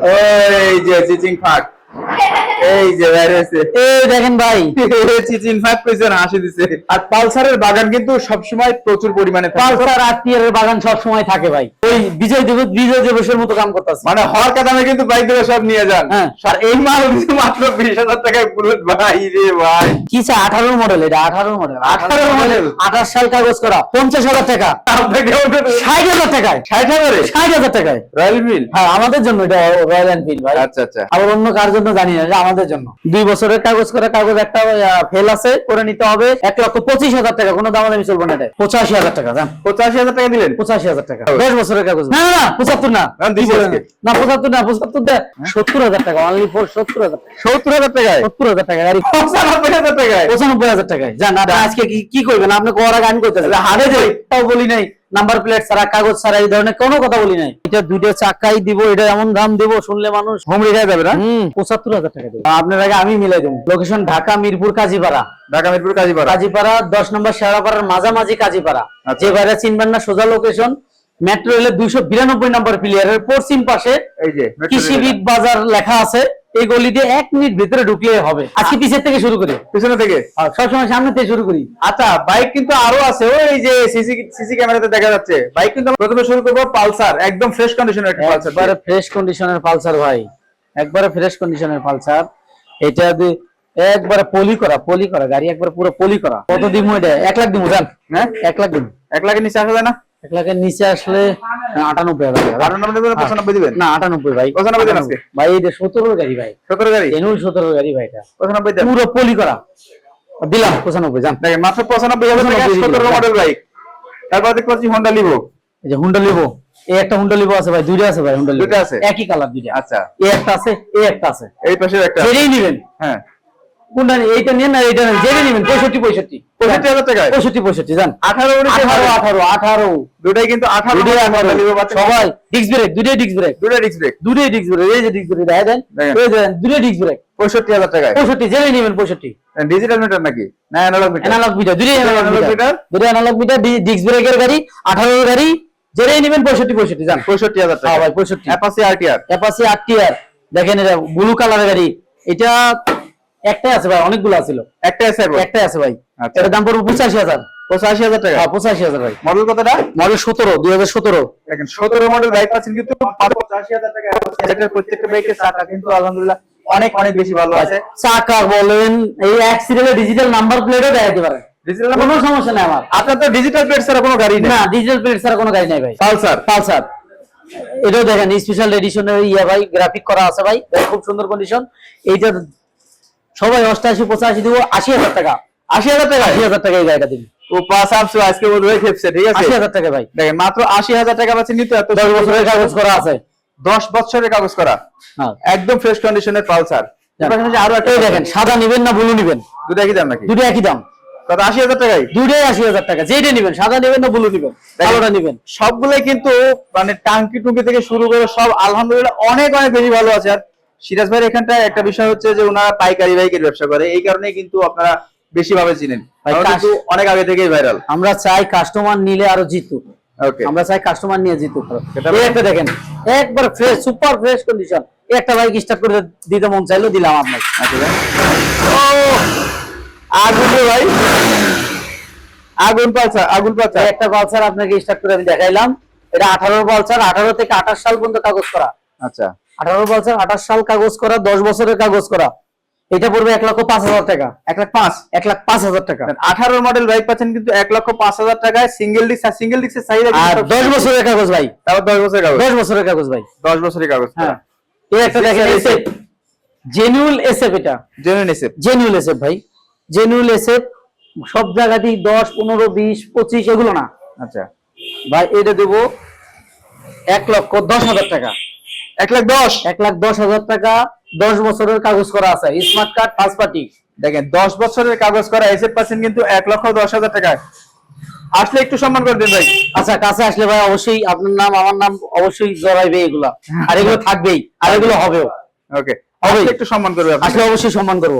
এই যে চিচিং ফাক, এই যে বাইরেছে, এই দেখেন ভাই চিচিং ফাক কইছেন হাসি দিছে। আর পালসারের বাগান কিন্তু সবসময় প্রচুর পরিমাণে থাকে। পালসার আর টিয়ারের বাগান সব সময় থাকে ভাই, ওই বিজয় দিবসের মতো কাম করতেছে। মানে হর কাদামে কিন্তু বাইক দিয়ে সব নিয়ে যান। হ্যাঁ। আর এই মাল মাত্র 20,000 টাকায় বুলেট ভাই রে ভাই। কি চা 18 মডেল, এটা 18 মডেল, 18 মডেল, 28 সাল কাগজ করা, 50,000 টাকা। আপনাকে 60,000 টাকায়, 60,000 টাকায় রয়্যাল এনফিল্ড। হ্যাঁ, আমাদের জন্য এটা রয়্যাল এনফিল্ড ভাই। আচ্ছা আচ্ছা। আবার অন্য কার জন্য জানি না, এটা আমাদের জন্য। 2 বছরের কাগজ করা, কাগজ একটা ফেল আছে, করে নিতে হবে। 1,25,000 টাকা, কোনো দামাদামি চলবে না। এটা 85,000 টাকা। জান 85,000 টাকা দিলেন? 85,000 টাকা 10 বছরের কাগজ। না না 75 না, দিছি আজকে। না 75 না, 75 দে 70,000 টাকা, অনলি ফর 70,000 টাকা। 70,000 টাকায়? 70,000 টাকা গাড়ি 95,000 টাকায়? 95,000 টাকায়। জান আজকে কি করবেন আপনি? কোয়ারা গান করতেছেন, হারে যাই তাও বলি নাই, নাম্বার প্লেট ছাড়া, কাগজ ছাড়া, এই ধরনের কোনো কথা বলি নাই। এটা দুইটা চাকাই দিব, এটা এমন দাম দিব শুনলে মানুষ হোমরি খাই যাবে না? 75,000 টাকা দেব। আপনার আগে আমি মিলাই দেবো। লোকেশন ঢাকা মিরপুর কাজীপাড়া। ঢাকা মিরপুর কাজীপাড়া। কাজীপাড়া 10 নম্বর শেওড়াপাড়ার মাঝামাঝি কাজীপাড়া। যে বাইরে চিনবেন না, সোজা লোকেশন মেট্রো রেলের 292 নম্বর প্লেয়ারের পশ্চিম পাশে এই যে কৃষিবিদ বাজার লেখা আছে। এই গলি দিয়ে 1 মিনিট ভিতরে ঢুকলে হবে। আজকে পিছের থেকে শুরু করি, পিছনে থেকে সবসময় সামনে থেকে শুরু করি। আচ্ছা, বাইক কিন্তু আরো আছে, ওই যে সিসি ক্যামেরাতে দেখা যাচ্ছে। বাইক কিন্তু প্রথমে শুরু করবো পালসার, একদম ফ্রেশ কন্ডিশনের একটা পালসার। একবারে ফ্রেশ কন্ডিশনের পালসার ভাই, একবারে ফ্রেশ কন্ডিশনের পালসার। এটা একবারে পলি করা গাড়ি, একবারে পুরো পলি করা। কত দিমু এটা? 1 লাখ দিমু। জান হ্যাঁ 1 লাখ দিমু। 1 লাখের নিচে আসা যায় না? 1 লাখের নিচে আসলে 98,000 টাকা। 95 দিবেন না 98 ভাই, 95 দেন আজকে ভাই। এটা 17 গাড়ি ভাই, 17 গাড়ি, এনুল 17 গাড়ি ভাই। এটা 95 দেন, পুরো পলি করা দিলাম 95। জান দেখেন মাত্র 95,000 টাকা 17 মডেল বাইক। তারপর দেখতে পাচ্ছি হোন্ডা লিভো। এই যে হোন্ডা লিভো, এই একটা হোন্ডা লিভো আছে ভাই, দুইটা আছে ভাই। হোন্ডা লিভো দুইটা আছে, একই কালার দুইটা। আচ্ছা, এই একটা আছে, এই একটা আছে। এই পাশে একটা, যেটাই নেবেন। হ্যাঁ কোনটা এইটা নেন না এইটা নেন, যেটাই নেবেন। 65,000 টাকায় 65 জান 18 18 দুটাই কিন্তু 18 হোন্ডা লিভো পাচ্ছেন সবাই। ডিস্ক ব্রেক, দুইটাই ডিস্ক ব্রেক, দুটাই ডিস্ক ব্রেক, দুইটাই ডিস্ক ব্রেক। এই যে ডিস্ক ব্রেক দেখা দেন, দেখেন। এই দেন দুইটাই ডিস্ক ব্রেক। 65,000 টাকায় 65 যেটাই নেবেন 65। ডিজিটাল মিটার নাকি না অ্যানালগ মিটার? অ্যানালগ মিটার, দুইটাই অ্যানালগ analog মিটার, meter? দুইটাই অ্যানালগ মিটার। ডিস্ক ব্রেকের গাড়ি 18 গাড়ি, যেটাই নেবেন 65 জান 65,000 টাকা। হ্যাঁ ভাই 65। অ্যাপাচি আরটিআর, অ্যাপাচি আরটিআর দেখেন, এটা ব্লু কালারের গাড়ি। এটা একটাই আছে ভাই, অনেকগুলো আছিল, একটাই আছে একটাই আছে ভাই। আচ্ছা। এটার দাম পড়বে 85,000। 85,000 টাকা। হ্যাঁ 85,000 ভাই। মডেল কতটা? মডেল 2017। দেখেন 17 মডেল বাইক পাচ্ছেন কিন্তু 85,000 টাকা। এটার প্রত্যেকটা বাইকের চাকা কিন্তু আলহামদুলিল্লাহ অনেক অনেক বেশি ভালো আছে। চাকা বলেন, এই অ্যাক্সিডেন্টে ডিজিটাল নাম্বার প্লেটও দেখাতে পারে, ডিজিটাল কোনো সমস্যা নাই আমার। আপনার তো ডিজিটাল প্লেট ছাড়া কোনো গাড়ি নেই? না, ডিজিটাল প্লেট ছাড়া কোনো গাড়ি নাই ভাই। পালসার এটাও দেখেন স্পেশাল এডিশনের ভাই, গ্রাফিক করা আছে ভাই, খুব সুন্দর কন্ডিশন। এইটা সবাই 88 85 দিব। 80,000 টাকা, 80,000 টাকা, 80,000 টাকা এই গাড়িটা দিবি। ও পাস আপস আজকে বোধহয় খেপছে, ঠিক আছে? 80,000 টাকা ভাই। দেখেন মাত্র 80,000 টাকা পাচ্ছেন কিন্তু এত 10 বছরের কাগজ করা আছে। 10 বছরের কাগজ করা, হ্যাঁ একদম ফ্রেশ কন্ডিশনের পালসার। আরো একটা দেখেন, সাদা নিবেন না ব্লু নিবেন? দুটো একই দাম নাকি? দুটো একই দাম। কত? 80,000 টাকায় দুটোই 80,000 টাকা। যেটা নিবেন, সাদা নিবেন না ব্লু নিবেন, কালোটা নিবেন। সবগুলাই কিন্তু মানে টাঙ্কি টুঙ্কি থেকে শুরু করে সব আলহামদুলিল্লাহ অনেক অনেক বেশি ভালো আছে। আর সিরাজ ভাইয়ের এখানটায় একটা বিষয় হচ্ছে যে ওনারা পাইকারি বাইকের ব্যবসা করে, এই কারণে কিন্তু আপনারা বেশি ভাবে চিনেন, কিন্তু অনেক আগে থেকেই ভাইরাল। আমরা চাই কাস্টমার নিলে আরো জিতুক। ওকে, আমরা চাই কাস্টমার নিয়ে জিতুক। এই একটা দেখেন, একবার ফ্রেশ, সুপার ফ্রেশ কন্ডিশন। এই একটা বাইক স্টার্ট করে দিতে মন চাইলো, দিলাম আপনাকে। ও আগুন রে ভাই, আগুন পালসার একটা পালসার আপনাকে স্টার্ট করে আমি দেখাইলাম। এটা 18 পালসার, 18 থেকে 28 সাল পর্যন্ত কাগজ করা। আচ্ছা, 18 পালসার, 28 সাল কাগজ করা, 10 বছরের কাগজ করা। এটা পড়বে 1,05,000 টাকা। 1,05,000 টাকা। 18 মডেল বাইক পাচ্ছেন কিন্তু 1,05,000 টাকায়। সিঙ্গেল ডিস্কের সাইজ আর 10 বছরের কাগজ ভাই। তারপর 10 বছরের কাগজ, 10 বছরের কাগজ ভাই, 10 বছরের কাগজ। হ্যাঁ। এই একটা দেখেন, এসএফ জেনুইন এসএফ। এটা জেনুইন এসএফ ভাই, জেনুইন এসএফ। সব জায়গাতেই 10 15 20 25 এগুলো না। আচ্ছা ভাই, এটা দেব 1,10,000 টাকা। 1,10,000 টাকা। 10 বছরের কাগজ করা আছে, স্মার্ট কার্ড, ফার্স্ট পার্টি। দেখেন 10 বছরের কাগজ করা এসএফ পাচ্ছেন কিন্তু 1,10,000 টাকায়। আসলে একটু সম্মান করে দিন ভাই। আচ্ছা, কাছে আসলে ভাই অবশ্যই আপনার নাম আমার নাম অবশ্যই জড়াইবে এগুলা, আর এগুলো থাকবেই, আর এগুলো হবেও। ওকে, আসলে একটু সম্মান করবে আপনি। আসলে অবশ্যই সম্মান করব।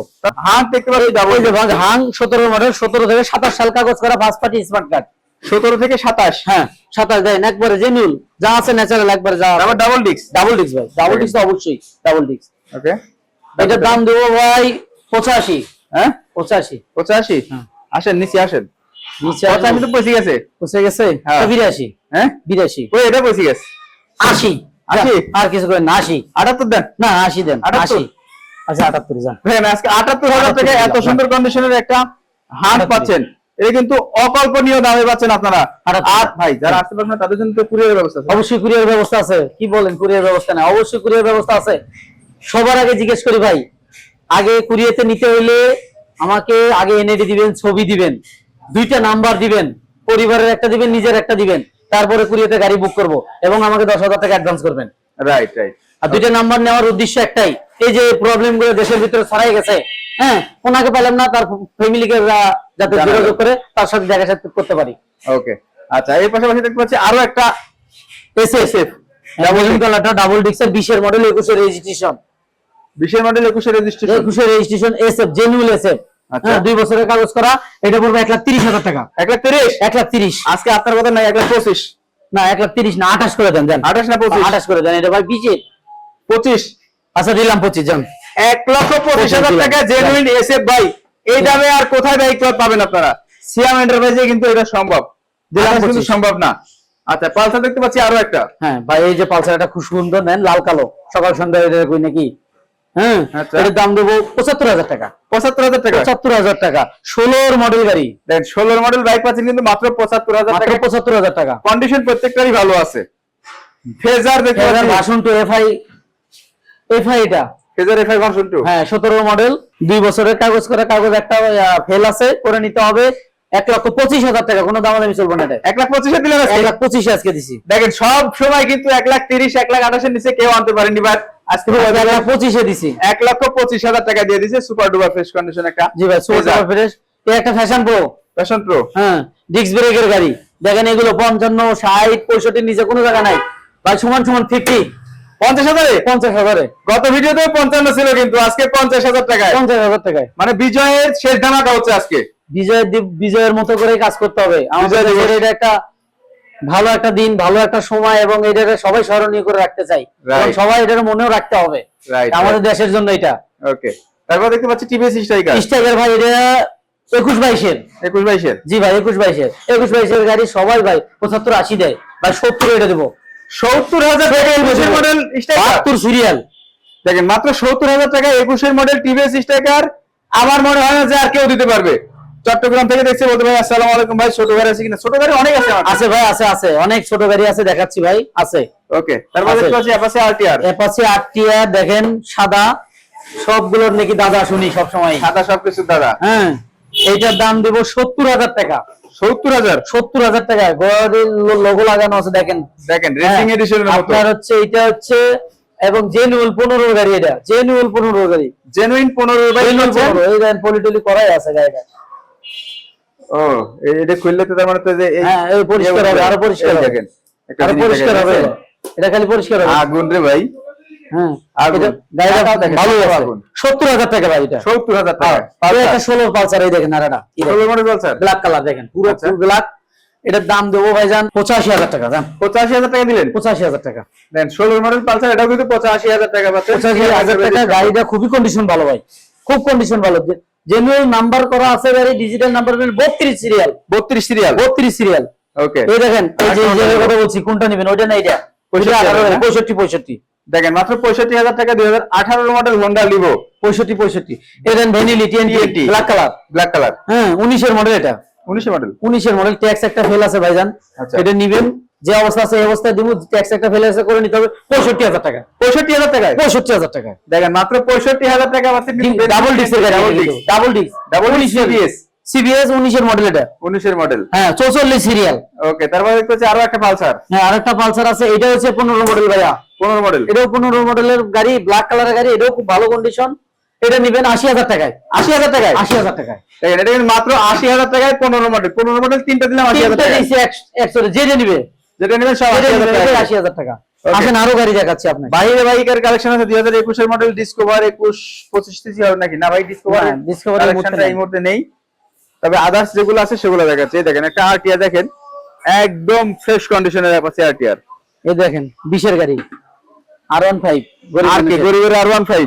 হাং দেখতে পাচ্ছি, ওই যে হাং 17 মডেল, 17 থেকে 27 সাল কাগজ করা, ফার্স্ট পার্টি, স্মার্ট কার্ড। 17 থেকে 27। হ্যাঁ 27 দেন একবারে জেনুইন যা আছে ন্যাচারাল একবারে যা আবার ডাবল ডিস্ক। ডাবল ডিস্ক ভাই, ডাবল ডিস্ক তো অবশ্যই ডাবল ডিস্ক। ওকে, এটার দাম দেবো ভাই 85। হ্যাঁ 85 85। হ্যাঁ। আসেন নিচে আসেন। নিচে কথা আমি তো পৌঁছে গেছে। পৌঁছে গেছে হ্যাঁ। 82। হ্যাঁ 82 ওই এটা পৌঁছে গেছে। 80 80? আর কিছু করেন না 80 78 দেন। না 80 দেন 78? 80। আচ্ছা 78 যান। ভাই আজকে 78,000 টাকা এত সুন্দর কন্ডিশনের একটা হান্ট 78 পাচ্ছেন, এটা কিন্তু অকল্পনীয় দামে পাচ্ছেন আপনারা। 78 আর ভাই যারা আসতে পারবেন না তাদের জন্য তো কুরিয়ারের ব্যবস্থা আছে। অবশ্যই কুরিয়ার ব্যবস্থা আছে। কি বলেন কুরিয়ার ব্যবস্থা না? অবশ্যই কুরিয়ার ব্যবস্থা আছে। সবার আগে জিজ্ঞেস করি ভাই, আগে কুরিয়ারতে নিতে হইলে আমাকে আগে এনআইডি দিবেন, ছবি দিবেন, 2টা নাম্বার দিবেন, পরিবারের একটা দিবেন, নিজের একটা দিবেন, তারপরে কুরিয়ারতে গাড়ি বুক করব এবং আমাকে 10,000 টাকা অ্যাডভান্স করবেন। Right right. আর 2টা নাম্বার নেওয়ার উদ্দেশ্য একটাই, এই যে প্রবলেম গুলো দেশের ভিতরে ছড়াই গেছে, হ্যাঁ ওনাকে পেলাম না, তার ফ্যামিলিকে যাতে জানাবেন। যোগাযোগ করে তার সাথে দেখা সাক্ষাৎ করতে পারি। ওকে আচ্ছা, এর পাশাপাশি দেখতে পাচ্ছি আরো একটা এসএসএফ ডাবল কালারটা, ডাবল ডিক্সের 20 এর মডেল, 21 এর রেজিস্ট্রেশন, 20 এর মডেল 21 এর রেজিস্ট্রেশন। 21 এর রেজিস্ট্রেশন এসএফ জেনুইন এসএফ। আচ্ছা। হ্যাঁ 2 বছরের কাগজ করা, এটা পড়বে 1,30,000 টাকা। 1,30,000? 1,30,000 আজকে আপনার কথা নাই 1,25,000। না 1,30,000 না 28 করে দেন। 28 না 25? 28 করে দেন, এটা ভাই 20। 25? আচ্ছা দিলাম 25 জান। 1,25,000 টাকা জেনুইন এসএফ ভাই। এই দামে আর কোথায় বাইক পাবেন আপনারা? সিয়াম এন্টারপ্রাইজে কিন্তু এটা সম্ভব, দিলাম কিন্তু 25 সম্ভব না। আচ্ছা পালসার দেখতে পাচ্ছি আরো একটা। হ্যাঁ ভাই এই যে পালসার, এটা খুব সুন্দর, নেন লাল কালো, সকাল সন্ধ্যা এটা কই নাকি। হ্যাঁ আচ্ছা। এটার দাম দেবো 75,000 টাকা। 75,000 টাকা? 75,000 টাকা 16 এর মডেল গাড়ি। দেন 16 মডেল বাইক পাচ্ছেন কিন্তু মাত্র 75,000 মাত্র টাকা। 75,000 টাকা। কন্ডিশন প্রত্যেকটারই ভালো আছে। ফেজার দেখতে পাচ্ছি, ভার্সন 2 এফআই এটা। Phasor FI version 2। হ্যাঁ 17 মডেল, 2 বছরের কাগজ করা, কাগজ একটা ফেল আছে, করে নিতে হবে। 1,25,000 টাকা, কোনো দামাদামি চলবে না। 1,25,000 দিলেন আজকে? 1,25,000 আজকে দিছি। দেখেন সব সময় কিন্তু 1,30,000 1,28,000 এর নিচে কেউ আনতে পারেনি, বাট আজকে 1,25,000 দিছি। 1,25,000 টাকা দিয়ে দিয়েছে সুপার ডুপার ফ্রেশ কন্ডিশন একটা। জি ভাই সুপার ফ্রেশ। এই একটা ফ্যাশন প্রো, ফ্যাশন প্রো। হ্যাঁ ডিস্ক ব্রেকের গাড়ি। দেখেন এগুলো 55 60 65 নিচে কোনো জায়গা নাই ভাই, সমান 50। 50,000 এ? 50,000 এ। গত ভিডিওতে 55 ছিল কিন্তু আজকে 50,000 টাকায়। 50,000 টাকায় মানে বিজয়ের শেষ ধামাকা হচ্ছে আজকে। বিজয়ের মতো করে কাজ করতে হবে আমাদের। বিজয় দিবস। এটা একটা ভালো একটা দিন, ভালো একটা সময়, এবং এটাকে সবাই স্মরণীয় করে রাখতে চাই, এবং সবাই এটার মনেও রাখতে হবে রাইট আমাদের দেশের জন্য এটা। ওকে, তারপর দেখতে পাচ্ছি টিভিএস স্ট্রাইকার। স্ট্রাইকার ভাই এটা 21-22 এর। 21-22 এর? জি ভাই 21-22 এর। 21-22 এর গাড়ি সবাই ভাই 75-80 দেয় ভাই, 70 এটা দেবো। 70,000 টাকা 21 মডেল স্ট্রাইকার। 72 সিরিয়াল। দেখেন মাত্র 70,000 টাকা 21 মডেল টিভিএস স্ট্রাইকার। আমার মনে হয় না যে আর কেউ দিতে পারবে। চট্টগ্রাম থেকে দেখছি, বলতে ভাই আসসালামু আলাইকুম ভাই, ছোট গাড়ি আছে কিনা? ছোট গাড়ি অনেক আছে আমার কাছে। আছে ভাই, আছে অনেক ছোট গাড়ি আছে, দেখাচ্ছি ভাই, আছে। ওকে, তারপর দেখতে পাচ্ছি অ্যাপাচি আরটিআর। অ্যাপাচি আরটিআর দেখেন সাদা, সবগুলোর নাকি দাদা শুনি সব সময়। সাদা সবকিছু দাদা। হ্যাঁ এইটার দাম দেব 70,000 টাকা। 70,000? 70,000 টাকা। গাড়ির লোগো লাগানো আছে দেখেন। দেখেন রেসিং এডিশনের মতো। আপনার হচ্ছে এটা হচ্ছে, এবং জেনুইন 15 গাড়ি, এটা জেনুইন 15 গাড়ি। জেনুইন 15 বাই জেনুইন 15, এই দেখেন পলিটলি করাই আছে গাড়িটা। ও এটা খুললে তো তার মানে তো যে হ্যাঁ এই পরিষ্কার হবে, আরো পরিষ্কার হবে। দেখেন একটা আরো জিনিস পরিষ্কার হবে, দেখেন। এটা খালি পরিষ্কার হবে। আগুন রে ভাই। হ্যাঁ আগুন। গাড়িটা টাকাও দেখেন, ভালো টাকাও আছে। আগুন। 70,000 টাকা ভাই এটা। 70,000 টাকা। আর একটা 16 পালসার, এই দেখেন নারাটা 16 মডেল পালসার ব্ল্যাক কালার, দেখেন পুরো আচ্ছা। Full black. এটার দাম দেবো ভাইজান 85,000 টাকা। জান 85,000 টাকা দিলেন? 85,000 টাকা দেন 16 মডেল পালসার, এটাও কিন্তু 85,000 টাকা পাচ্ছেন। 85,000 টাকা। গাড়িটা খুবই কন্ডিশন ভালো ভাই, খুব কন্ডিশন ভালো। জেনুইন নাম্বার করা আছে গাড়ি, digital number plate, 32 serial. 32 serial? 32 serial. Okay, এই দেখেন, এই যে যে কথা বলছি, কোনটা নেবেন? ওইটা না এটা? 65 দেখেন মাত্র 65,000 টাকা 2018 মডেল হোন্ডা লিভো। 65 এই দেন ভ্যানিলি TNT black colour. Black colour. হ্যাঁ 19 এর মডেল এটা। 19 মডেল? 19 এর মডেল। ট্যাক্স একটা ফেল আছে ভাইজান, আচ্ছা। এটা নিবেন যে অবস্থা আছে এই অবস্থায় দিব। ট্যাক্স একটা ফেল আছে, করে নিতে হবে 65,000 টাকা। 65,000 টাকায়? 65,000 টাকা। দেখেন মাত্র 65,000 টাকা পাচ্ছেন ডাবল ডিস্কের গাড়ি, double disc, double CBS. CBS 19 এর মডেল এটা। 19 এর মডেল? হ্যাঁ 44 সিরিয়াল। ওকে, তারপর দেখতে হচ্ছে আরো একটা পালসার। হ্যাঁ আরেকটা পালসার আছে, এটা হচ্ছে 15 মডেল ভাইয়া। 15 মডেল? এটাও 15 মডেলের গাড়ি, ব্ল্যাক কালারের গাড়ি, এটাও খুব ভালো কন্ডিশন। এটা নেবেন 80,000 টাকায়। 80,000 টাকায়? 80,000 টাকায়। দেখেন এটা কিন্তু মাত্র 80,000 টাকায় 15 মডেল। 15 মডেল তিনটা দিলাম 80,000 টাকা। যেটা নিবে, যেটা নেবেন সব 80,000 টাকা। 80,000 টাকা। Okay. আসেন আরো গাড়ি দেখাচ্ছি আপনাকে। বাইরে বাইকের কালেকশন আছে 2021 এর মডেল ডিসকভার 25 সিসি হবে নাকি? না ভাই ডিসকভার Discover এর মধ্যে কালেকশনটা এই নেই। মুহূর্তে নেই, তবে আদার্স যেগুলো আছে সেগুলো দেখাচ্ছে। এই দেখেন একটা আরটিআর, দেখেন একদম ফ্রেশ কন্ডিশনের অ্যাপাচি আরটিআর। এই দেখেন 20-এর গাড়ি R15 আর কে গরিবের R15,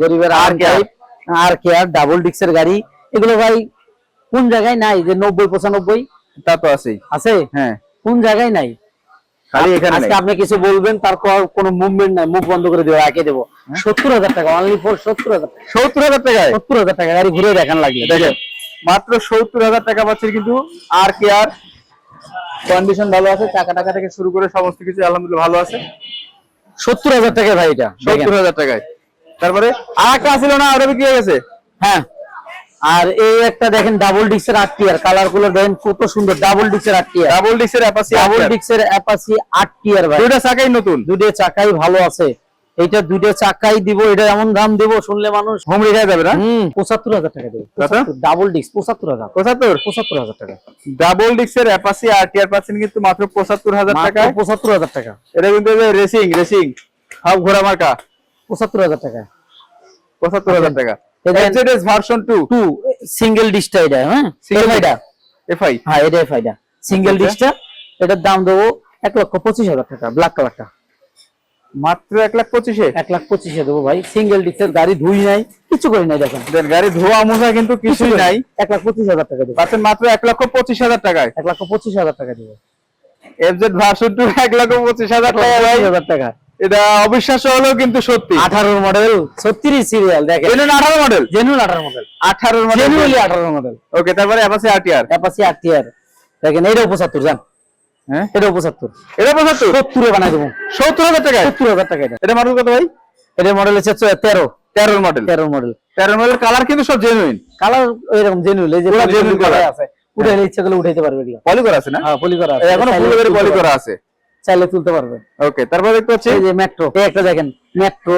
গরিবের R15 আর কে আর ডাবল ডিক্সের গাড়ি। এগুলো ভাই কোন জায়গায় নাই যে 90-95 তা তো আছেই। আছে? হ্যাঁ, কোন জায়গায় নাই? খালি এখানে আজকে নাই। আপনি কিছু বলবেন, তারপর কোনো মুভমেন্ট নাই, মুখ বন্ধ করে দেবো, একে দেবো 70,000 টাকা, অনলি ফর 70,000 টাকা। 70,000 টাকায় 70,000 টাকা গাড়ি ঘুরে দেখান লাগবে। দেখেন, মাত্র 70,000 টাকা পাচ্ছেন কিন্তু আর কে আর। কন্ডিশন ভালো আছে, চাকা টাকা থেকে শুরু করে সমস্ত কিছু আলহামদুলিল্লাহ ভালো আছে। 70,000 টাকা ভাই এটা, দেখেন। 70,000 টাকায়। তারপরে আর একটা ছিল না, ওটা বিক্রি হয়ে গেছে। হ্যাঁ, আর এই একটা দেখেন ডাবল ডিক্সের আরটিআর, কালার গুলো দেখেন কত সুন্দর। ডাবল ডিক্সের আরটিআর, ডাবল ডিক্সের অ্যাপাচি, ডাবল ডিক্সের অ্যাপাচি আরটিআর ভাই। দুইটা চাকাই নতুন, দুটো চাকাই ভালো আছে। এইটা দুটো চাকাই দিব, এটা এমন দাম দিব শুনলে মানুষ হোম রেখে যাবে না। 75,000 টাকা দেবো। কত? ডাবল ডিক্স 75,000। 75,000 টাকা। ডাবল ডিক্সের অ্যাপাচি আরটিআর পাচ্ছেন কিন্তু মাত্র 75,000 টাকায়। 75,000 টাকা। এটা কিন্তু রেসিং সব ঘোড়া মার্কা। 75,000 টাকা। 75,000 টাকা। এটা এফজেডএস ভার্সন 2 সিঙ্গেল ডিস্কটা এটা, হ্যাঁ Single এটা এফআই। হ্যাঁ এটা ফাইদা সিঙ্গেল আচ্ছা। ডিস্কটা। এটার দাম দেবো 1,25,000 টাকা, ব্ল্যাক কালারটা। মাত্র 1,25,000। 1,25,000 দেবো ভাই। সিঙ্গেল ডিস্কের গাড়ি ধুই নাই, কিছু করি নাই, দেখেন দেন গাড়ি ধোয়া মোছা কিন্তু কিছুই নাই। 1,25,000 টাকা দেবো। পাচ্ছেন মাত্র 1,25,000 টাকায়। 1,25,000 টাকা দেবো। এফজেড ভার্সন 2 1,25,000 টাকা ভাই। 25,000 টাকা। এটা অবিশ্বাস্য হলেও কিন্তু সত্যি। 18 মডেল 36 সিরিয়াল, দেখেন এটা 18 model, genuine 18 model, 18 model, genuinely 18 model. Okay. তারপরে অ্যাপাচি আরটিআর, অ্যাপাচি আরটিআর দেখেন, এটা 75 জান, হ্যাঁ এটা 75, এটা 75, 70 এ বানাই দেবো। 70,000 টাকায়। 70,000 টাকা এটা। এটা মডেল কত ভাই? এটা মডেল হচ্ছে 13 মডেল। 13 মডেল। 13 মডেল, কালার কিন্তু সব জেনুইন। কালার এরকম জেনুইন, এই যে পুরো জেনুইন genuine করা colour। আছে, উঠাইলে ইচ্ছা করলে উঠাইতে পারবে এগুলো। পলি করা আছে না? হ্যাঁ পলি করা আছে, এখনো চাইলে ফুল করে তুলতে পলি পারবে। করা আছে। চাইলে তুলতে পারবে। ওকে, তারপর দেখতে পাচ্ছি এই যে মেট্রো, এই একটা দেখেন মেট্রো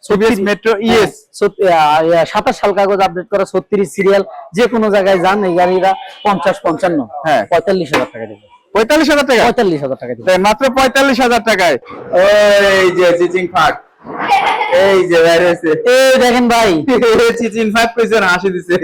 সিবিএস মেট্রো ইএস 27 সাল কাগজ আপডেট করা, 36 সিরিয়াল। যে কোনো জায়গায় যান এই গাড়িটা 50-55, হ্যাঁ। 45,000 টাকা দেবে। 45,000 টাকা। 45,000 টাকা দেবে। তাই মাত্র 45,000 টাকায়। এই যে চিচিং ফাক, এই যে বাইরে আছে। এই দেখেন ভাই, চিচিং ফাক কইছে না, হাসি দিছে।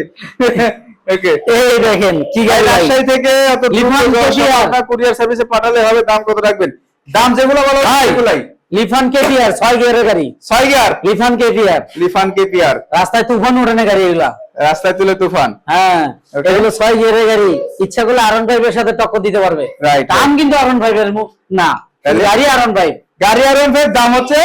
ওকে, এই দেখেন কি গাড়ি ভাই। রাজশাহী থেকে অত লিফান কেটিআর। কুরিয়ার সার্ভিসে পাঠালে হবে। দাম কত রাখবেন? দাম যেগুলো বলো ভাই, সেগুলাই। লিফান কেটিআর 6 গিয়ারের গাড়ি, 6 গিয়ার লিফান কেটিআর। লিফান কেপিআর, রাস্তায় তুফান ওঠে না গাড়ি এগুলা। রাস্তায় তুলে তুফান। হ্যাঁ, Okay. এগুলো 6 গিয়ারের গাড়ি। ইচ্ছা করলে R15 এর সাথে টক্কর দিতে পারবে। Right, দাম কিন্তু R15 এর না, তাহলে? গাড়ি R15 গাড়ি আর দাম হচ্ছে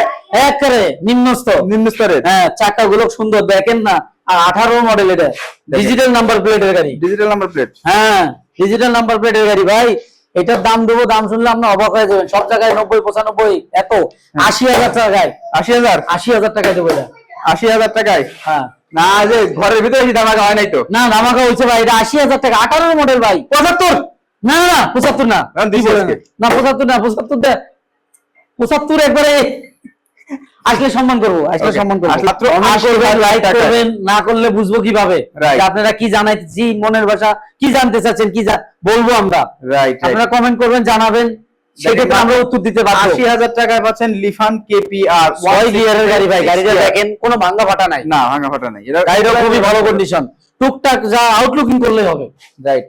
একেবারে নিম্নস্থ। নিম্ন স্তরের। হ্যাঁ, চাকাগুলো সুন্দর দেখেন না। আর 18 মডেল, এটা ডিজিটাল নাম্বার প্লেটের গাড়ি। Digital number plate. হ্যাঁ, ডিজিটাল নাম্বার প্লেটের গাড়ি ভাই। এটার দাম দেবো, দাম শুনলে আপনি অবাক হয়ে যাবেন। সব জায়গায় 90-95, এত 80,000 টাকায়। 80,000 80,000 টাকায় দেবো এটা। 80,000 টাকায়। হ্যাঁ, না, যে ঘরের ভিতরে কি দামাকা হয় নাই তো? না ধামাকা হয়েছে ভাই, এটা 80,000 টাকা। 18 মডেল ভাই। 75। না না 75 না, দাম দিছি কি বলেন? আজকে। না 75 না, 75 একবারে আসলে সম্মান করবো, আসলে Okay. সম্মান করবো। আসলে মাত্র Comment 80,000 করবেন, like টাকা। করবেন, না করলে বুঝবো কিভাবে Right. যে আপনারা কি জানাইছি, মনের ভাষা কি জানতে চাচ্ছেন, কি বলবো আমরা। রাইট, আপনারা কমেন্ট করবেন, জানাবেন, সেক্ষেত্রে আমরা উত্তর দিতে পারবো। 80,000 টাকায় পাচ্ছেন লিফান কেপিআর 6 গিয়ারের গাড়ি ভাই। গাড়িটা দেখেন, কোনো ভাঙা ফাটা নাই, না ভাঙা ফাটা নাই। এটা গাড়িটা খুবই ভালো কন্ডিশন। টুকটাক যা আউটলুকিং করলেই হবে। রাইট।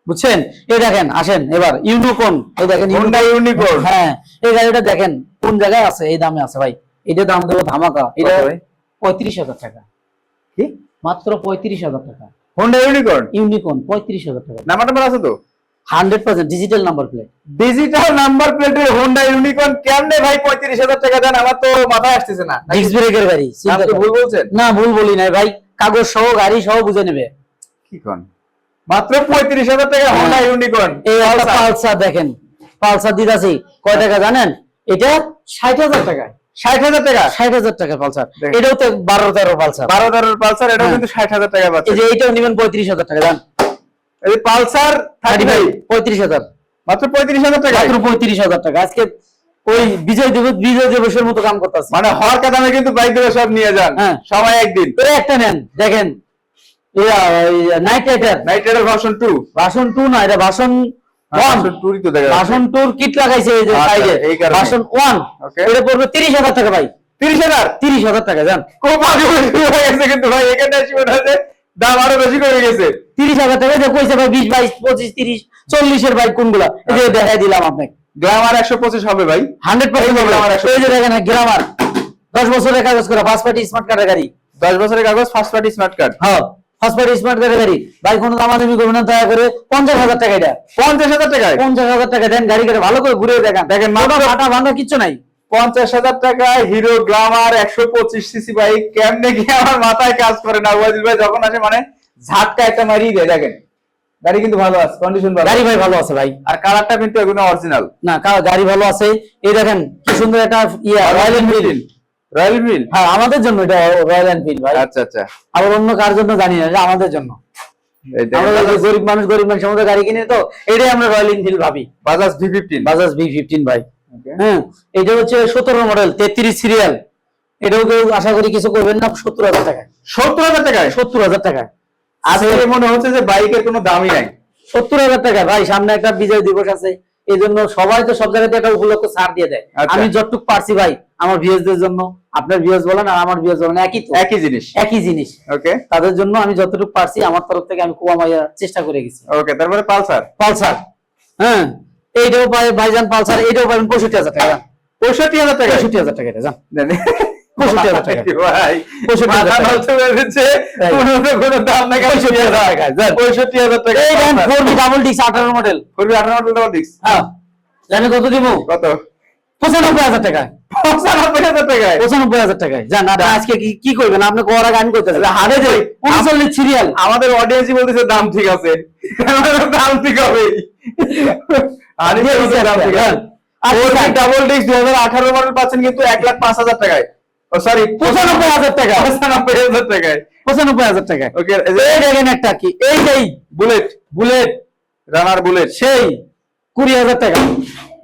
বুঝছেন? এই দেখেন, আসেন এবার ইউনিকর্ন। এই দেখেন হোন্ডা ইউনিকর্ন। হ্যাঁ, এই গাড়িটা দেখেন কোন জায়গায় আছে, এই দামে আছে ভাই। এটা দাম দেবো ধামাকা। এটা কত ভাই? 35,000 টাকা। কি? মাত্র 35,000 টাকা। হোন্ডা ইউনিকর্ন ইউনিকর্ন 35,000 টাকা। নাম্বার আছে তো? 100% digital number plate. Digital number প্লেটের হোন্ডা ইউনিকর্ন কেমনে ভাই 35,000 টাকা দেন? আমার তো মাথায় আসতেছে না। ডিস্ক ব্রেকের গাড়ি। আপনি তো ভুল বলছেন। না, ভুল বলি নাই ভাই, কাগজ সহ গাড়ি সহ বুঝে নেবে। কি কোন? মাত্র 35,000 টাকা হোন্ডা ইউনিকর্ন। এই একটা পালসার দেখেন, পালসার দিদাছি কয় টাকা জানেন? এটা 60,000 টাকায়। 60,000 টাকা। 60,000 টাকা পালসার। দেখেন। এটাও তো 12-13 পালসার। 12 পালসার, এটাও হ্যাঁ। কিন্তু 60,000 টাকা এই পাচ্ছে। যে এইটাও নেবেন 35,000 টাকা। জান এই পালসার 35 35,000, মাত্র 35,000 টাকা। মাত্র 35,000 টাকা। আজকে ওই বিজয় দিবসের মতো কাম করতেছে। মানে হর কাদামে কিন্তু বাইক দেবে সব নিয়ে যান। হ্যাঁ। সবাই একদিন। এই একটা নেন, দেখেন knight rider knight rider version 2। Version 2 না, এটা ভার্সন 1। ভার্সন 2 তো দেখা যাচ্ছে। ভার্সন 2 কিট লাগাইছে এই যে আচ্ছা, সাইডে। এই কারণে। Version 1 Okay. এটা পড়বে 30,000 টাকা ভাই। 30,000। 30,000 টাকা। জান খুব আগে হয়ে গেছে কিন্তু ভাই, এখানে এসে মনে হচ্ছে দাম আরো বেশি করে গেছে। 30,000 টাকা যে কইছে ভাই 20, 22, 25, 30, 40 এর বাইক কোনগুলা এই যে দেখাই দিলাম আপনাকে। গ্ল্যামার 125 হবে ভাই, 100% হবে। গ্ল্যামার 125 এই যে দেখেন গ্রামার 10 বছরের কাগজ করা ফার্স্ট পার্টি স্মার্ট কার্ডের গাড়ি। 10 বছরের কাগজ, ফার্স্ট পার্টি স্মার্ট কার্ড। হ্যাঁ ফার্স্ট পার্টি স্মার্ট কার্ডের গাড়ি ভাই, কোনো দামাদামি করবেন না দয়া করে। 50,000 টাকা এটা, 50,000 টাকায় 50,000 টাকা দেন, গাড়ি করে ভালো করে ঘুরে দেখেন। দেখেন মাথা ফাটা ভাঙা কিচ্ছু নাই। 50,000 টাকায় হিরো গ্ল্যামার 125 সিসি বাইক, কেমনে কি আমার মাথায় কাজ করে না ওয়াজিল ভাই, যখন আসে মানে ঝাটকা একটা মারিয়ে দেয়। দেখেন গাড়ি কিন্তু ভালো আছে, কন্ডিশন ভালো, গাড়ি ভাই ভালো আছে ভাই, আর কালারটা কিন্তু এগুলো অরিজিনাল না গাড়ি ভালো আছে। এই দেখেন কি সুন্দর একটা রয়্যাল এনফিল্ড। Royal Enfield. হ্যাঁ আমাদের জন্য এটা রয়্যাল এনফিল্ড ভাই। আচ্ছা আচ্ছা, আবার অন্য কার জন্য জানি না, এটা আমাদের জন্য। এই দেখেন আমরা যে গরিব মানুষ আমাদের গাড়ি কিনে, তো এটাই আমরা রয়্যাল এনফিল্ড ভাবি। বাজাজ V15। বাজাজ V15 ভাই। Okay. হ্যাঁ এটা হচ্ছে 17 মডেল, 33 সিরিয়াল। এটাও কেউ আশা করি কিছু করবেন না। 70,000 টাকায়, 70,000 টাকায় 70,000 টাকায় আজকে মনে হচ্ছে যে বাইকের কোনো দামই নাই। 70,000 টাকা ভাই। সামনে একটা বিজয় দিবস আছে, এই জন্য সবাই তো সব জায়গাতে একটা উপলক্ষ ছাড় দিয়ে দেয়। আচ্ছা। আমি যতটুকু পারছি ভাই আমার ভিউয়ারদের জন্য, আপনার ভিউয়ার্স বলেন আর আমার ভিউয়ার্স বলেন একই তো, একই জিনিস। একই জিনিস। ওকে তাদের জন্য আমি যতটুকু পারছি আমার তরফ থেকে আমি কমাইয়া চেষ্টা করে গেছি। ওকে, তারপরে পালসার। পালসার, হ্যাঁ এইটাও পাই ভাইজান, পালসার এইটাও পাবেন 65,000 টাকা। 65,000 টাকা 65,000 টাকা এটা জান, জানি 65,000 টাকা। ভাই 65,000 মাথা টাকা। নষ্ট হয়ে যাচ্ছে, তাই। কোনো দাম নাই। 65,000 টাকা, জান। 65,000 টাকা। এই দেন 4B ডাবল ডিস্ক 18 মডেল। করবি 18 মডেল ডাবল ডিস্ক হ্যাঁ জানেন কত দিব? কত? 95,000 টাকা। 95,000 টাকায়। 95,000 টাকায় জান। আর আজকে কি করবেন আপনি? কোয়ার আগে আমি করতেছি হারে যে 39 সিরিয়াল। আমাদের অডিয়েন্সই বলতেছে দাম ঠিক আছে, দাম ঠিক হবে। আর দাম ঠিক আছে। ডাবল ডিস্ক 2018 মডেল পাচ্ছেন কিন্তু 1,05,000 টাকায়। ও সরি 95,000 টাকা। 95,000 টাকায়। 95,000 টাকা। ওকে, এই দেখেন একটা কি, এই যেই বুলেট, বুলেট রানার বুলেট সেই 20,000 টাকা।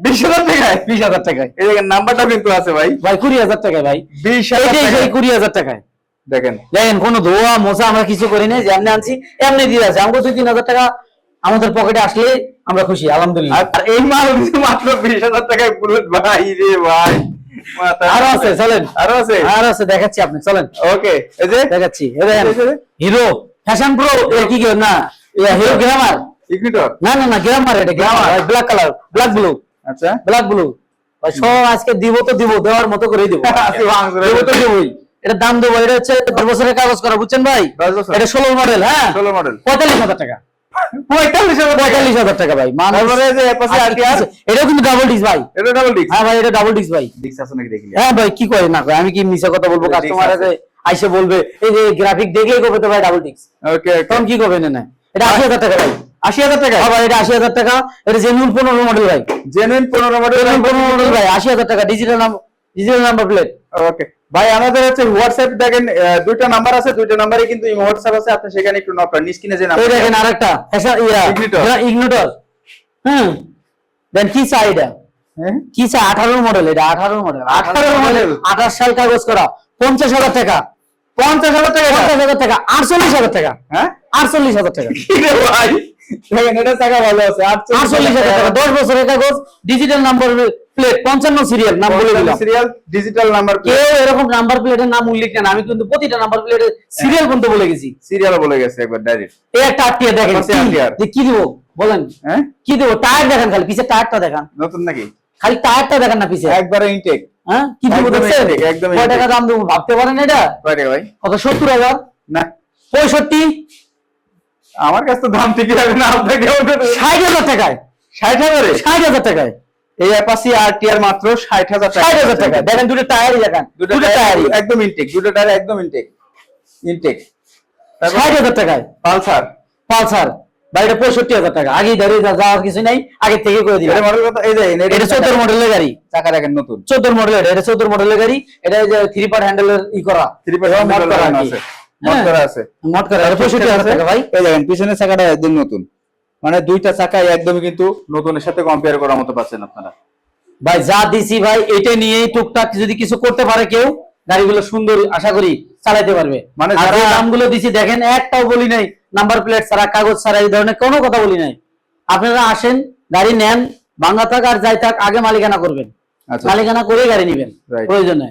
20,000 টাকায়। 20,000 টাকায় এই দেখেন নাম্বারটা কিন্তু আছে ভাই, ভাই। 20,000 টাকায় ভাই। 20,000 এইটাই টাকা। সেই 20,000 টাকায়। দেখেন দেখেন কোনো ধোয়া মোছা আমরা কিছু করি নাই, যেমনি আনছি এমনি দিয়ে আছে। আমাকে 2-3,000 টাকা আমাদের পকেটে আসলে আমরা খুশি আলহামদুলিল্লাহ। আর এই মাল দিচ্ছে মাত্র 20,000 টাকায় বুলেট। ভাই রে ভাই, আরো আছে চলেন, আরো আছে। আরো আছে দেখাচ্ছি আপনি চলেন। ওকে, এই যে দেখাচ্ছি এই দেখেন এই যে। Hero fashion pro. কি কি না হিরো গ্ল্যামার, ইগনিটর। না না না গ্ল্যামার, এটা Glamour black colour, black blue, আচ্ছা, ব্ল্যাক ব্লু ভাই। সব আজকে দিব তো দিব, দেওয়ার মতো করেই দিব। আজকে ভাঙছে দেব তো দেবই। এটা দাম দেবো। এটা হচ্ছে 10 বছরের কাগজ করা, বুঝছেন ভাই? 10 বছর। এটা 16 মডেল। হ্যাঁ 16 মডেল 45,000 টাকা। 45,000 টাকা। 45,000 টাকা ভাই। তারপরে যে পাশে RTR, এটাও কিন্তু ডাবল ডিস্ক ভাই। এটা ডাবল ডিস্ক। হ্যাঁ ভাই এটা ডাবল ডিস্ক ভাই। ডিস্ক আছে নাকি দেখলি? হ্যাঁ ভাই কি করে না করে, আমি কি মিছা কথা বলবো? ডিস্ক কাস্টমার আছে। আইসে বলবে এই যে গ্রাফিক দেখলেই করবে তো ভাই ডাবল ডিস্ক, ওকে তখন কি করবেন? না এটা 80,000 টাকা ভাই। 80,000 টাকা। হ্যাঁ ভাই এটা 80,000 টাকা। এটা জেনুইন 15 মডেল ভাই। Genuine 15 model. জেনুইন 15 মডেল ভাই, 80,000 টাকা। Digital number plate. ওকে ভাই, আমাদের হচ্ছে হোয়াটসঅ্যাপ দেখেন, দুইটা নাম্বার আছে, দুইটা নাম্বারে কিন্তু এই হোয়াটসঅ্যাপ আছে, আপনি সেখানে একটু নক করেন। স্ক্রিনে যে এই নাম্বার দেখেন আরেকটা Igniter। ইগনিটর। হুম দেন কি চাই এটা? হ্যাঁ কি চাই? 18 মডেল। এটা 18 মডেল। 18 মডেল। 28 সাল কাগজ করা। 50,000 টাকা। 50,000 টাকা। 50,000 টাকা। 48,000 টাকা। হ্যাঁ 48,000 টাকা। কি রে ভাই, দেখেন এটা টাকা ভালো আছে। 48,000 টাকা। 10 বছরের কাগজ, ডিজিটাল নাম্বার প্লেট, 55 সিরিয়াল। নাম বলে দিলাম। সিরিয়াল, ডিজিটাল নাম্বার, কেউ এরকম নাম্বার প্লেটের নাম উল্লেখ নেন, আমি কিন্তু প্রতিটা নাম্বার প্লেটের সিরিয়াল পর্যন্ত বলে গেছি। সিরিয়ালও বলে গেছে একবার ডাইরেক্ট। এই একটা আটটিয়া দেখেন, পাশে RTR। যে কি দিব বলেন? হ্যাঁ কি দেবো? টায়ার দেখেন, খালি পিছে টায়ারটা দেখান, নতুন নাকি? খালি টায়ারটা দেখেন না পিছে। একবারে ইনটেক। হ্যাঁ কি দিব একদম দেখছেন? intake, একদম কয় টাকা intake। দাম দেবো ভাবতে পারেন? এটা কয় টাকা ভাই? কত? 70,000, না 65, আমার কাছে তো দাম ঠিকই হবে না, আপনাকে 60,000 টাকায়। 60,000 60,000 টাকায় এই অ্যাপাচি RTR মাত্র 60,000 টাকা। 60,000 টাকা দেখেন। দুটো টায়ারই দেখেন, দুটো দুটো টায়ার টায়ারই একদম ইনটেক, দুটো টায়ার একদম ইনটেক। 60,000 টাকায়। পালসার, পালসার ভাই এটা 65,000 টাকা। আগেই দাঁড়িয়ে যাওয়ার কিছু নাই, আগে থেকে করে দিবেন। এটা মডেল কত? এই যে এটা 14 মডেলের গাড়ি। চাকা দেখেন নতুন। 14 মডেলের, এটা 14 মডেলের গাড়ি। এটা যে 3 পার্ট হ্যান্ডেলের ই করা, 3 পার্ট মড করা আর কি। আছে, মড করা আছে। মড করা। এটা 65,000 টাকা ভাই। এই দেখেন পিছনের চাকাটা একদম নতুন, মানে দুইটা চাকা একদমই কিন্তু নতুনের সাথে কম্পেয়ার করার মতো পাচ্ছেন আপনারা। ভাই যা দিছি ভাই এটা নিয়েই টুকটাক যদি কিছু করতে পারে কেউ, গাড়িগুলো সুন্দর আশা করি চালাতে পারবে। মানে আর যে যারা- দামগুলো দিছি দেখেন, একটাও বলি নাই নাম্বার প্লেট ছাড়া, কাগজ ছাড়া, এই ধরনের কোনো কথা বলি নাই। আপনারা আসেন, গাড়ি নেন, ভাঙা থাক আর যাই থাক, আগে মালিকানা করবেন। আচ্ছা মালিকানা করে গাড়ি নেবেন Right. প্রয়োজনে।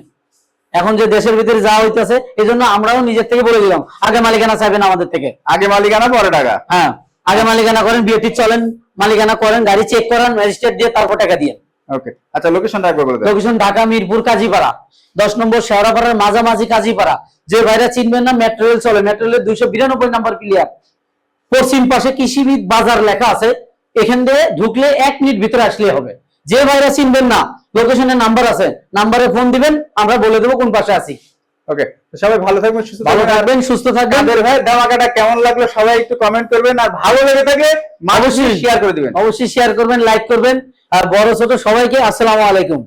এখন যে দেশের ভিতরে যাওয়া হইতেছে এই জন্য আমরাও নিজের থেকে বলে দিলাম আগে মালিকানা চাইবেন আমাদের থেকে। আগে মালিকানা পরে টাকা। হ্যাঁ, আগে মালিকানা করেন, বিয়েটি চলেন, মালিকানা করেন, গাড়ি চেক করেন, রেজিস্টার দিয়ে তারপর টাকা দিয়ে। ওকে, আচ্ছা লোকেশনটা একবার বলে দেন। লোকেশন ঢাকা মিরপুর কাজীপাড়া, 10 নম্বর শেওড়াপাড়ার মাঝামাঝি কাজীপাড়া। যে ভাইরা চিনবেন না, মেট্রো রেল চলে, মেট্রো রেলের 292 নাম্বার ক্লিয়ার, পশ্চিম পাশে কৃষিবিদ বাজার লেখা আছে, এখান দিয়ে ঢুকলে 1 মিনিট ভিতরে আসলে হবে। যে ভাইরা চিনবেন না, লোকেশনের নাম্বার আছে, নাম্বারে ফোন দিবেন, আমরা বলে দেবো কোন পাশে আছি। ওকে, তো সবাই ভালো থাকবেন, সুস্থ ভালো থাকবেন। থাকবেন, সুস্থ থাকবেন। কাদের ভাই ধামাকাটা কেমন লাগলো সবাই একটু কমেন্ট করবেন, আর ভালো লেগে থাকলে অবশ্যই শেয়ার করে দিবেন। অবশ্যই শেয়ার করবেন, লাইক করবেন, আর বড় ছোট সবাইকে আসসালামু আলাইকুম।